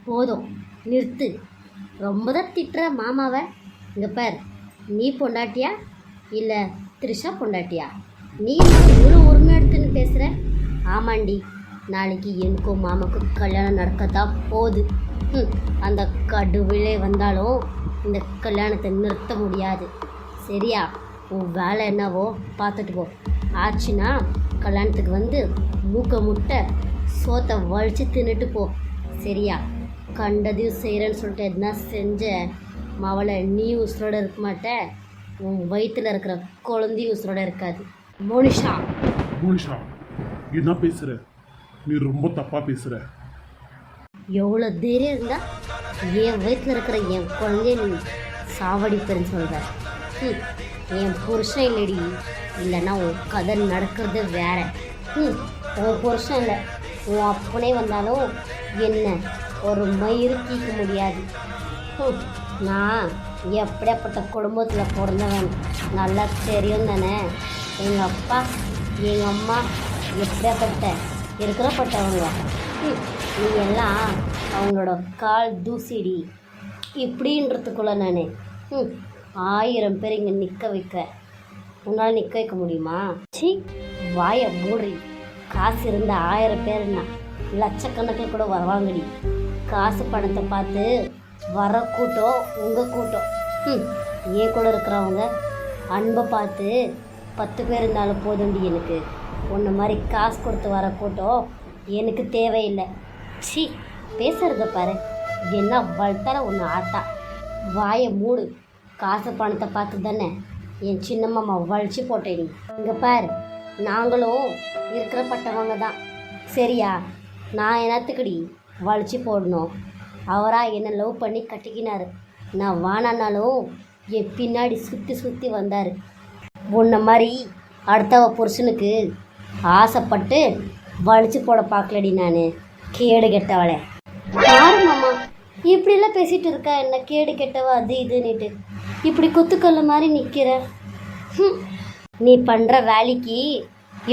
போதும், நிறுத்து. ரொம்ப தான் திட்டுற மாமாவை. இங்கே பார், நீ பொண்டாட்டியா இல்லை த்ரிஷா பொண்டாட்டியா? நீ இவ்வளோ உரிமை எடுத்துன்னு பேசுகிற? ஆமாண்டி, நாளைக்கு எனக்கும் மாமாக்கும் கல்யாணம் நடக்கத்தான் போகுது. அந்த கடுவிலே வந்தாலும் இந்த கல்யாணத்தை நிறுத்த முடியாது. சரியா? உன் வேலை என்னவோ பார்த்துட்டு போ. ஆச்சுன்னா கல்யாணத்துக்கு வந்து மூக்க முட்டை சோத்தை வலிச்சு தின்னுட்டு போ. சரியா? கண்டதையும் செய்கிறேன்னு சொல்லிட்டு எதுனா செஞ்ச மவளை நீ உசுரோட இருக்க மாட்ட, உன் வயிற்றில் இருக்கிற குழந்தையும் உசுரோட இருக்காது. மோனிஷா மோனிஷா, என்ன பேசுகிற? நீ ரொம்ப தப்பாக பேசுகிற. எவ்வளோ தைரியம் இருந்தால் என் வயிற்றில் இருக்கிற என் குழந்தைய நீ சாவடிப்பேன்னு சொல்கிற? என் புருஷன் இல்லடி, இல்லைன்னா உன் கதை நடக்கிறது வேற. உன் புருஷன் இல்லை, உன் அப்பனே வந்தாலும் என்ன ஒரு மயிறு கீக்க முடியாது. நான் எப்படியாப்பட்ட குடும்பத்தில் பிறந்தவன் நல்லா தெரியும் தானே. எங்கள் அப்பா எங்கள் அம்மா எப்படியாப்பட்ட இருக்கிறப்பட்டவங்க. நீ எல்லாம் அவங்களோட கால் தூசிடி இப்படின்றதுக்குள்ள நான் 1000 பேர் இங்கே நிற்க வைக்க உன்னால் நிற்க வைக்க முடியுமா? சி, வாயை மூடி. காசு இருந்த 1000 பேர்னா லட்சக்கணக்கில் கூட வருவாங்கடி. காசு பணத்தை பார்த்து வர கூட்டம் உங்கள் கூட்டம். ஏன் கூட இருக்கிறவங்க அன்பை பார்த்து 10 பேர் இருந்தாலும் போதுண்டி. எனக்கு உன்ன மாதிரி காசு கொடுத்து வர கூட்டம் எனக்கு தேவையில்லை. சி, பேசுகிறத பாரு, என்ன வளர்த்தார ஒன்று ஆத்தா. வாயை மூடு. காசு பணத்தை பார்த்து தானே என் சின்ன மாமா வலிச்சு போட்டேன். இங்கே பாரு, நாங்களும் இருக்கிறப்பட்டவங்க தான். சரியா? நான் என்னத்துக்குடி வலிச்சு போடணும்? அவராக என்னை லவ் பண்ணி கட்டிக்கினார். நான் வானானாலும் என் பின்னாடி சுற்றி சுற்றி வந்தார். உன்ன மாதிரி அடுத்தவ புருஷனுக்கு ஆசைப்பட்டு வலிச்சு போட பார்க்கலடி நான். கேடு கெட்டவளே. யாரு மாமா இப்படிலாம் பேசிகிட்டு இருக்கா? என்ன கேடு கெட்டவா அது இதுன்னுட்டு இப்படி குத்துக்கல்ல மாதிரி நிற்கிற? நீ பண்ணுற வேலைக்கு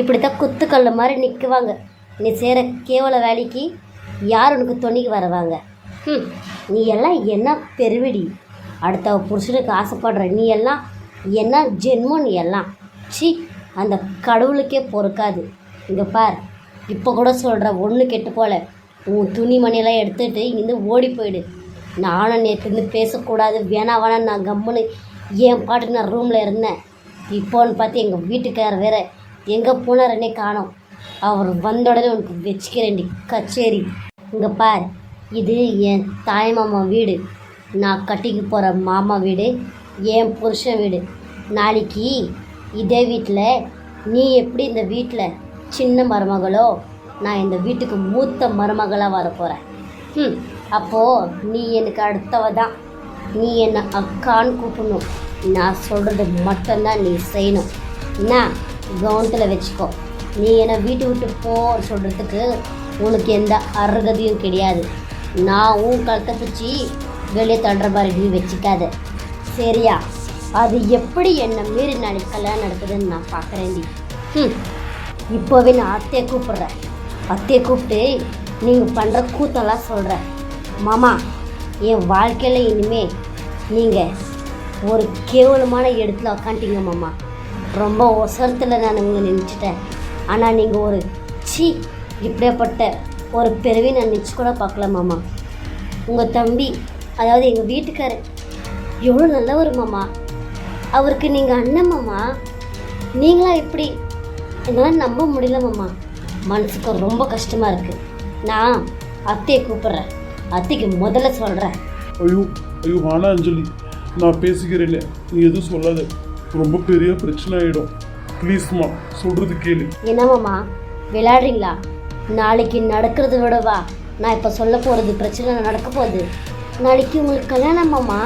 இப்படி தான் குத்துக்கல்ல மாதிரி நிற்குவாங்க. நீ செய்கிற கேவல வேலைக்கு யார் உனக்கு துணிக்கு வருவாங்க? நீ எல்லாம் என்ன பெருவிடி? அடுத்த புருஷனுக்கு ஆசைப்படுற நீ எல்லாம் என்ன ஜென்மம்? நீ எல்லாம் சி, அந்த கடவுளுக்கே பொறுக்காது. இங்கே பார், இப்போ கூட சொல்கிற, ஒன்று கெட்டு போல உன் துணிமணியெல்லாம் எடுத்துகிட்டு இங்கேருந்து ஓடி போயிடு. நானும் நேற்று பேசக்கூடாது வேணா நான் கம்முன்னு என் பாட்டுக்கு நான் ரூமில் இருந்தேன். இப்போன்னு பார்த்து எங்கள் வீட்டுக்காரர் வேறு எங்கே போனாரன்னே காணோம். அவர் வந்த உடனே உனக்கு வச்சுக்கிறேன்டி கச்சேரி. இங்கே பார், இது என் தாய் மாமா வீடு, நான் கட்டிக்கு போகிற மாமா வீடு, என் புருஷன் வீடு. நாளைக்கு இதே வீட்டில் நீ எப்படி இந்த வீட்டில் சின்ன மருமகளோ, நான் இந்த வீட்டுக்கு மூத்த மருமகளாக வரப்போகிறேன். அப்போது நீ எனக்கு அடுத்தவ தான். நீ என்னை அக்கான்னு கூப்பிடணும். நான் சொல்கிறது மட்டும்தான் நீ செய்யணும். என்ன கவனத்தில் வச்சுக்கோ. நீ என்னை வீட்டு விட்டு போ சொல்கிறதுக்கு உனக்கு எந்த அருகதையும் கிடையாது. நான் உன் கழுத்தை பிடிச்சி வெளியே தள்ளுற மாதிரி நீ வச்சுக்காத. சரியா? அது எப்படி என்னை மீறி நாளைக்கு கல்யாணம் நடக்குதுன்னு நான் பார்க்குறேன்டி. இப்போவே நான் அத்தையை கூப்பிட்றேன். அத்தையை கூப்பிட்டு நீங்கள் பண்ணுற கூத்தெல்லாம் சொல்கிறேன். மாமா, என் வாழ்க்கையில் இனிமேல் நீங்கள் ஒரு கேவலமான இடத்துல உக்காண்டிங்க மாமா. ரொம்ப ஒசரத்தில் நான் உங்களை நினச்சிட்டேன். ஆனால் நீங்கள் ஒரு சி இப்படியாப்பட்ட ஒரு பிறவி நான் நினச்சி கூட பார்க்கல மாமா. உங்கள் தம்பி, அதாவது எங்கள் வீட்டுக்காரர் எவ்வளோ நல்லவர் மாமா. அவருக்கு நீங்கள் அண்ணன் மாமா. நீங்களா இப்படி? என்னால் நம்ப முடியல மாமா. மனசுக்கு ரொம்ப கஷ்டமாக இருக்குது. நான் அத்தையை கூப்பிட்றேன். அத்தைக்கு முதல்ல சொல்கிறேன். ஐயோ ஐயோ, வானா அஞ்சலி, நான் பேசிக்கிறேன், நீ எதுவும் சொல்லாத. ரொம்ப பெரிய பிரச்சனை ஆகிடும். ப்ளீஸ்மா, சொல்கிறது கேளு. என்னமாம்மா விளையாடுறீங்களா? நாளைக்கு நடக்கிறத விடவா நான் இப்போ சொல்ல போகிறது பிரச்சனை நடக்க போகுது. நாளைக்கு உங்களுக்கு கல்யாணமாம்மா.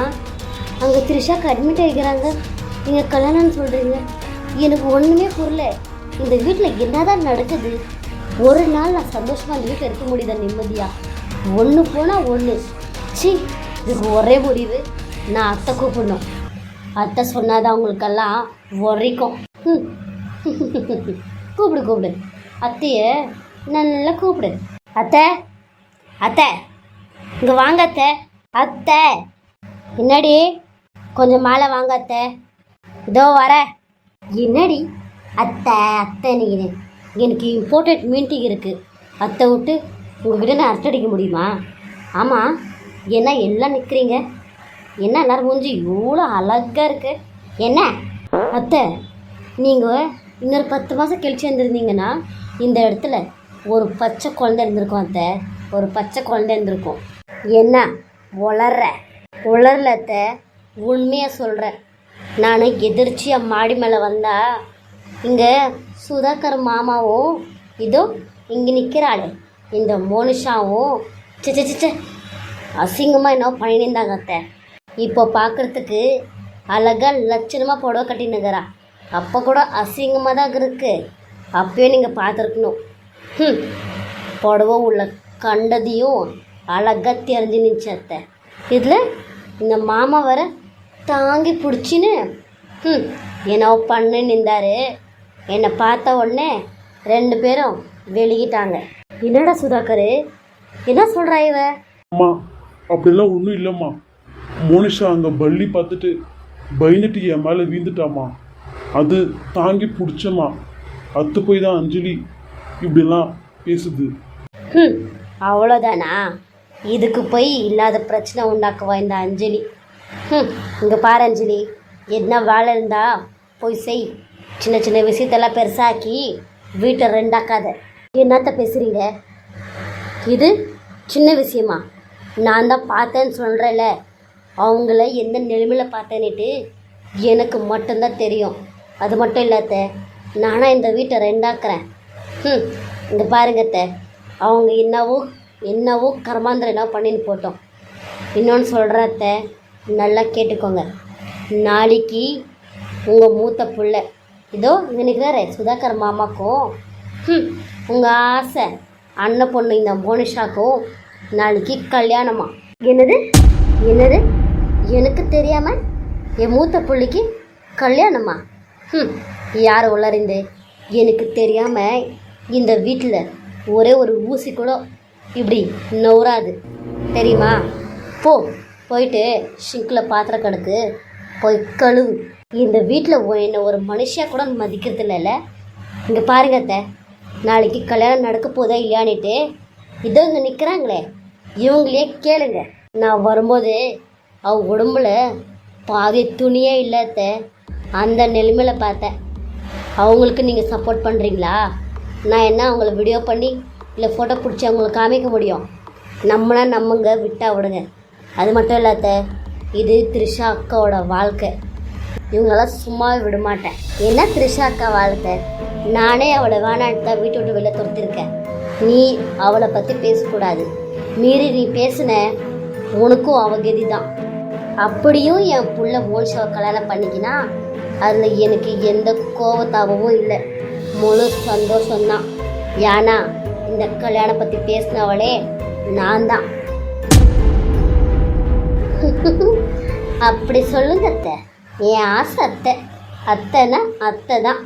அங்கே த்ரிஷாக்கு அட்மிட் ஆகிக்கிறாங்க. நீங்கள் கல்யாணம்னு சொல்கிறீங்க. எனக்கு ஒன்றுமே புரியல. இந்த வீட்டில் என்னதான் நடக்குது? ஒரு நாள் நான் சந்தோஷமாக இந்த வீட்டில் இருக்க முடியுதா நிம்மதியாக? ஒன்று போனால் ஒன்று. சி, இதுக்கு ஒரே முடிவு, நான் அத்தை கூப்பிடணும். அத்தை சொன்னாதான் அவங்களுக்கெல்லாம் உரைக்கும். கூப்பிடு கூப்பிடு, அத்தையை நல்லா கூப்பிடு. அத்தை, அத்தை, இங்கே வாங்க அத்தை. அத்தை என்னடி, கொஞ்சம் மேலே வாங்க அத்தை. இதோ வர. என்னடி அத்தை அத்தை நீங்கள், எனக்கு இம்பார்ட்டன்ட் மீட்டிங் இருக்குது. அத்தை விட்டு உங்ககிட்ட நான் அரட்டடிக்க முடியுமா? ஆமாம், என்ன எல்லாம் நிற்கிறீங்க? என்ன எல்லோரும் மூஞ்சி இவ்வளோ அழகாக இருக்கு? என்ன அத்தை, நீங்கள் இன்னொரு 10 மாதம் கழிச்சு இருந்திருந்தீங்கன்னா இந்த இடத்துல ஒரு பச்சை குழந்தை இருந்திருக்கும் அத்தை. ஒரு பச்சை குழந்தை இருந்திருக்கும். என்ன உளரல அத்தை, உண்மையாக சொல்கிறேன். நான் எதிர்ச்சியாக மாடி மேலே வந்தா இங்கே சுதாகர் மாமாவும் இதோ இங்கே நிற்கிறாளே இந்த மோனிஷாவும் சிச்ச அசிங்கமாக என்ன பண்ணியிருந்தாங்க அத்தை. இப்போ பார்க்குறதுக்கு அழகாக லட்சணமாக புடவை கட்டினுங்கிறா. அப்போ கூட அசிங்கமாக தான் இருக்குது. அப்பயே நீங்கள் பார்த்துருக்கணும். புடவை உள்ள கண்டதையும் அழகாக தெரிஞ்சு நினச்ச அத்தை. இதில் இந்த மாமா வர தாங்கி பிடிச்சின்னு என்ன பண்ணு நின்றாரு. என்னை பார்த்த உடனே 2 பேரும் வெளியிட்டாங்க. என்னடா சுதாகர், என்ன சொல்கிறா இவ? அம்மா அப்படிலாம் ஒன்றும் இல்லைம்மா. மோனிஷா அங்கே பள்ளி பார்த்துட்டு பயந்துட்டு என் மேலே வீந்துட்டாம்மா. அது தாங்கி பிடிச்சம்மா. அத்து போய் தான் அஞ்சலி இப்படிலாம் பேசுது. அவ்வளோதானா? இதுக்கு போய் இல்லாத பிரச்சனை உண்டாக்குவா இந்த அஞ்சலி. இங்கே பாரு அஞ்சலி, என்ன வேலை இருந்தா போய் செய். சின்ன சின்ன விஷயத்தெல்லாம் பெருசாக்கி வீட்டை 2ஆக்காத. என்னத்த பேசுகிறீங்க? இது சின்ன விஷயமா? நான் தான் பார்த்தேன்னு சொல்கிறேன்ல. அவங்கள எந்த நிலைமையில் பார்த்தேன்னுட்டு எனக்கு மட்டும்தான் தெரியும். அது மட்டும் இல்லாத நானாக இந்த வீட்டை 2ஆக்குறேன். இங்கே பாருங்கத்த, அவங்க என்னவோ கர்மாந்திரம் என்ன பண்ணின்னு போட்டோம். இன்னொன்று சொல்கிறத்த நல்லா கேட்டுக்கோங்க. நாளைக்கு உங்கள் மூத்த பிள்ளை இதோ இங்கே நிற்கிறாரு சுதாகர் மாமாக்கும் உங்கள் ஆசை அண்ணன் பொண்ணு இந்த மோனிஷாக்கும் நாளைக்கு கல்யாணமா. என்னது எனக்கு தெரியாமல் என் மூத்த பிள்ளைக்கு கல்யாணமா? யார் உள்ளறிந்து? எனக்கு தெரியாமல் இந்த வீட்டில் ஒரே ஒரு ஊசி கூட இப்படி நவுறாது தெரியுமா? போயிட்டு ஷிங்கில் பாத்திரம் கிடக்கு, போய் கழுவு. இந்த வீட்டில் என்னை ஒரு மனுஷியாக கூட மதிக்கிறது இல்லைல்ல. இங்கே பாருங்க அத்தை, நாளைக்கு கல்யாணம் நடக்க போதா இல்லையான்னுட்டு இதோ இங்கே நிற்கிறாங்களே இவங்களே கேளுங்க. நான் வரும்போது அவ உடம்புல பாதி துணியே இல்லை அத்தை. அந்த நிலைமையில் பார்த்தேன். அவங்களுக்கு நீங்கள் சப்போர்ட் பண்ணுறீங்களா? நான் என்ன அவங்கள வீடியோ பண்ணி இல்லை ஃபோட்டோ பிடிச்சி அவங்களுக்கு காமிக்க முடியும்? நம்மங்க விட்டா விடுங்க. அது மட்டும் இல்லாத இது த்ரிஷா அக்காவோட வாழ்க்கை. இவங்களாம் சும்மாவே விட மாட்டேன். என்ன த்ரிஷா அக்கா வாழ்க்கை? நானே அவளை வேணான்னு தான் வீட்டை விட்டு வெளில துரத்திருக்கேன். நீ அவளை பற்றி பேசக்கூடாது. மீறி நீ பேசின உனக்கும் அவ கதி தான். அப்படியும் என் புள்ள மோனிஷாவை கல்யாணம் பண்ணிக்கினா அதில் எனக்கு எந்த கோபத்தாபமும் இல்லை. முழு சந்தோஷம்தான். ஏன்னா இந்த கல்யாணம் பற்றி பேசினவளே நான் தான். அப்படி சொல்லுங்க அத்தை. என் ஆசை அத்தைனா அத்தை தான்.